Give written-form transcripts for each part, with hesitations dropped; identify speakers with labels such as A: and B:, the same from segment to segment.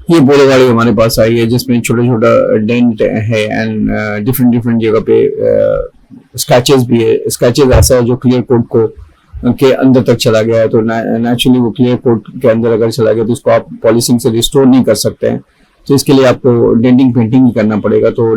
A: ये पोलो गाड़ी हमारे पास आई है जिसमें छोटा छोटा डेंट है एंड डिफरेंट डिफरेंट जगह पे स्क्रैचेस भी है। स्क्रैचेस ऐसा है जो क्लियर कोट को के अंदर तक चला गया है, तो नेचुरली वो क्लियर कोट के अंदर अगर चला गया तो उसको आप पॉलिशिंग से रिस्टोर नहीं कर सकते हैं, तो इसके लिए आपको डेंटिंग पेंटिंग ही करना पड़ेगा। तो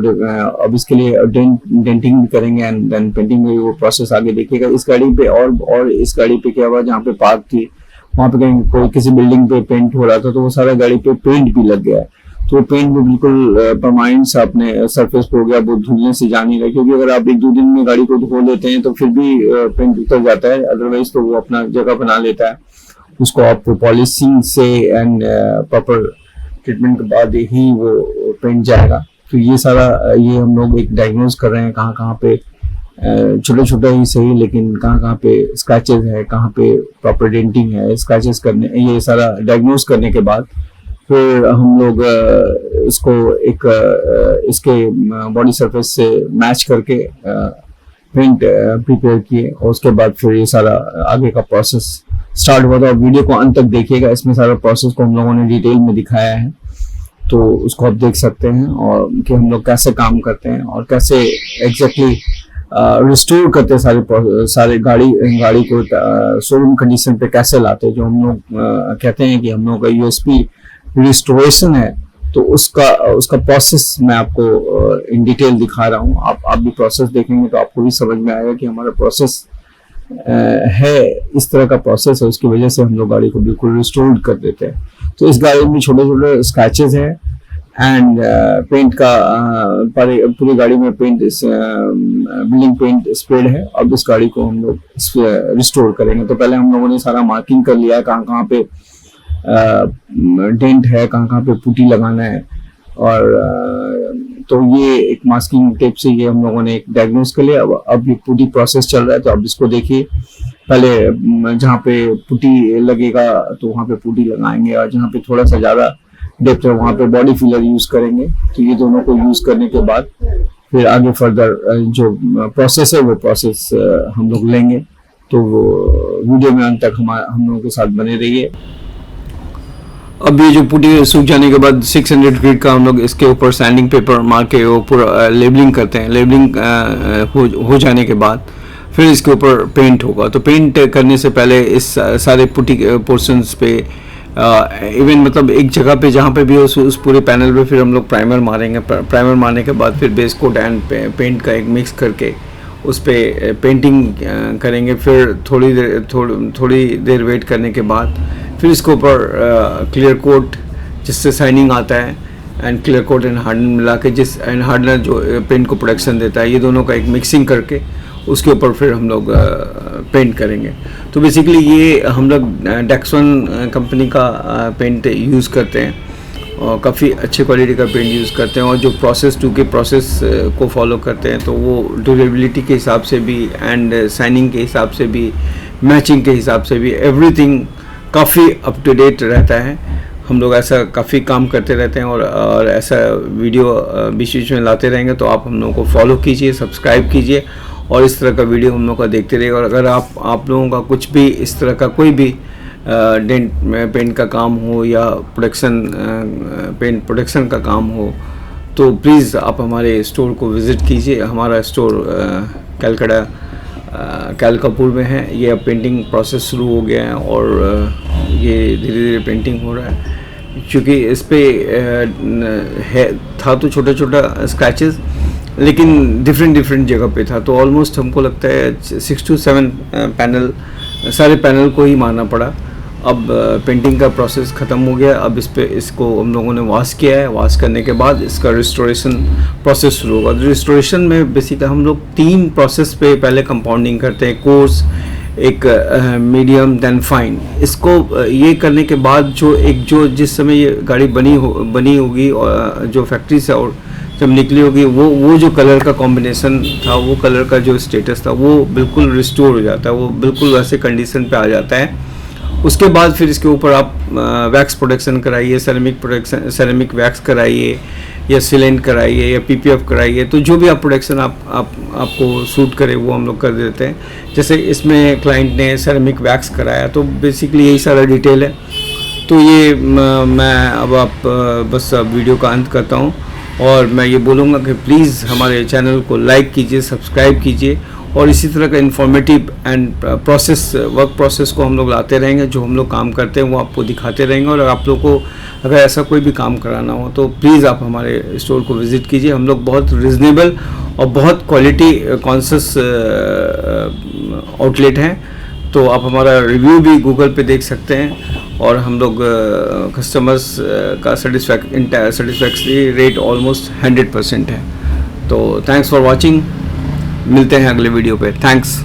A: अब इसके लिए डेंटिंग भी करेंगे एंड देन पेंटिंग में वो प्रोसेस आगे देखिएगा। इस गाड़ी पे और इस गाड़ी पे क्या हुआ, जहाँ पे पार्क थी वहां पे कहीं कोई किसी बिल्डिंग पे पेंट हो रहा था, तो वो सारा गाड़ी पे पेंट भी लग गया है। तो वो पेंट भी बिल्कुल परमानेंट सा अपने सरफेस पे हो गया, वो धुलने से जा नहीं रहा, क्योंकि अगर आप 1-2 दिन में गाड़ी को धो लेते हैं तो फिर भी पेंट उतर जाता है, अदरवाइज तो वो अपना जगह बना लेता है। उसको आप पॉलिशिंग से एंड प्रॉपर ट्रीटमेंट के बाद ही वो पेंट जाएगा। तो ये सारा ये हम लोग एक डायग्नोज कर रहे हैं, कहाँ कहाँ पे छोटे छोटे ही सही, लेकिन कहाँ कहाँ पे स्क्रैचेस है, कहाँ पे प्रॉपर डेंटिंग है, स्क्रैचेस करने, ये सारा डायग्नोज करने के बाद फिर हम लोग इसको एक इसके बॉडी सरफेस से मैच करके पेंट प्रिपेयर किए, और उसके बाद फिर ये सारा आगे का प्रोसेस स्टार्ट हुआ था। वीडियो को अंत तक देखिएगा, इसमें सारा प्रोसेस को हम लोगों ने डिटेल में दिखाया है, तो उसको आप देख सकते हैं, और कि हम लोग कैसे काम करते हैं और कैसे एग्जैक्टली रिस्टोर करते हैं सारे गाड़ी को शोरूम कंडीशन पे कैसे लाते हैं। जो हम लोग कहते हैं कि हम लोग का यूएसपी रिस्टोरेशन है, तो उसका प्रोसेस मैं आपको इन डिटेल दिखा रहा हूँ। आप भी प्रोसेस देखेंगे तो आपको भी समझ में आएगा कि हमारा प्रोसेस है, इस तरह का प्रोसेस है, उसकी वजह से हम लोग गाड़ी को बिल्कुल रिस्टोर कर देते हैं। तो इस गाड़ी में छोटे छोटे स्क्रैचेस हैं एंड पेंट का पूरी गाड़ी में पेंट बिल्डिंग पेंट स्प्रेड है। अब इस गाड़ी को हम लोग रिस्टोर करेंगे। तो पहले हम लोगों ने सारा मार्किंग कर लिया है, कहाँ कहाँ पे डेंट है, कहाँ कहाँ पे पुट्टी लगाना है, और तो ये एक मास्किंग टेप से ये हम लोगों ने एक डायग्नोज कर लिया। अब ये पुट्टी प्रोसेस चल रहा है, तो अब इसको देखिए। पहले जहाँ पे पुट्टी लगेगा तो वहाँ पे पुट्टी लगाएंगे, और जहाँ पे थोड़ा सा ज्यादा डेप्थ है वहाँ पे बॉडी फिलर यूज करेंगे। तो ये दोनों को यूज करने के बाद फिर आगे फर्दर जो प्रोसेस है वो प्रोसेस हम लोग लेंगे। तो वीडियो में अंत तक हम लोगों के साथ बने रहिए। अब ये जो पुट्टी सूख जाने के बाद 600 ग्रेड का हम लोग इसके ऊपर सैंडिंग पेपर मार के ऊपर लेबलिंग करते हैं। लेबलिंग हो जाने के बाद फिर इसके ऊपर पेंट होगा। तो पेंट करने से पहले इस सारे पुट्टी पोर्शंस पे इवन मतलब एक जगह पे जहाँ पे भी उस पूरे पैनल पे फिर हम लोग प्राइमर मारेंगे। प्राइमर मारने के बाद फिर बेस कोट एंड पेंट का एक मिक्स करके उस पर पेंटिंग करेंगे। फिर थोड़ी देर वेट करने के बाद फिर इसके ऊपर क्लियर कोट जिससे शाइनिंग आता है and clear coat and hardener मिला के एंड हार्डनर जो पेंट को प्रोडक्शन देता है, ये दोनों का एक मिक्सिंग करके उसके ऊपर फिर हम लोग पेंट करेंगे। तो बेसिकली ये हम लोग डेक्सन कंपनी का पेंट यूज़ करते हैं, और काफ़ी अच्छे क्वालिटी का पेंट यूज़ करते हैं, और जो प्रोसेस 2 के प्रोसेस को फॉलो करते हैं, तो वो ड्यूरेबिलिटी के हिसाब से भी एंड शाइनिंग के हिसाब से भी, मैचिंग के हिसाब से भी, एवरीथिंग काफ़ी अप टू डेट रहता है। हम लोग ऐसा काफ़ी काम करते रहते हैं, और ऐसा वीडियो बीच बीच में लाते रहेंगे। तो आप हम लोगों को फॉलो कीजिए, सब्सक्राइब कीजिए, और इस तरह का वीडियो हम लोग का देखते रहिएगा। और अगर आप लोगों का कुछ भी इस तरह का कोई भी पेंट का काम हो या पेंट प्रोडक्शन का काम हो, तो प्लीज़ आप हमारे स्टोर को विज़िट कीजिए। हमारा स्टोर कलकत्ता कैलकापुर में है। ये अब पेंटिंग प्रोसेस शुरू हो गया है, और ये धीरे धीरे पेंटिंग हो रहा है। क्योंकि इस पे था तो छोटा छोटा स्क्रैचेस, लेकिन डिफरेंट जगह पे था, तो ऑलमोस्ट हमको लगता है 6 to 7 पैनल, सारे पैनल को ही मारना पड़ा। अब पेंटिंग का प्रोसेस ख़त्म हो गया। अब इसको हम लोगों ने वॉश किया है। वॉश करने के बाद इसका रिस्टोरेशन प्रोसेस शुरू होगा। रिस्टोरेशन में बेसिकली हम लोग 3 प्रोसेस पे पहले कंपाउंडिंग करते हैं, कोर्स, एक मीडियम, देन फाइन। इसको ये करने के बाद जो जिस समय ये गाड़ी बनी होगी, और जो फैक्ट्री से और जब निकली होगी, वो जो कलर का कॉम्बिनेशन था, वो कलर का जो स्टेटस था, वो बिल्कुल रिस्टोर हो जाता है, वो बिल्कुल वैसे कंडीशन पे आ जाता है। उसके बाद फिर इसके ऊपर आप वैक्स प्रोडक्शन कराइए, सेरेमिक वैक्स कराइए, या सीलेंट कराइए, या पीपीएफ कराइए। तो जो भी आप प्रोडक्शन आपको सूट करे वो हम लोग कर देते हैं। जैसे इसमें क्लाइंट ने सेरेमिक वैक्स कराया, तो बेसिकली यही सारा डिटेल है। तो ये मैं अब आप बस अब वीडियो का अंत करता हूँ, और मैं ये बोलूँगा कि प्लीज़ हमारे चैनल को लाइक कीजिए, सब्सक्राइब कीजिए, और इसी तरह का इन्फॉर्मेटिव एंड वर्क प्रोसेस को हम लोग लाते रहेंगे। जो हम लोग काम करते हैं वो आपको दिखाते रहेंगे, और आप लोग को अगर ऐसा कोई भी काम कराना हो तो प्लीज़ आप हमारे स्टोर को विज़िट कीजिए। हम लोग बहुत रिजनेबल और बहुत क्वालिटी कॉन्शियस आउटलेट हैं, तो आप हमारा रिव्यू भी गूगल पे देख सकते हैं, और हम लोग कस्टमर्स का सेटिस्फैक्ट्री रेट ऑलमोस्ट 100% है। तो थैंक्स फॉर वॉचिंग, मिलते हैं अगले वीडियो पे। थैंक्स।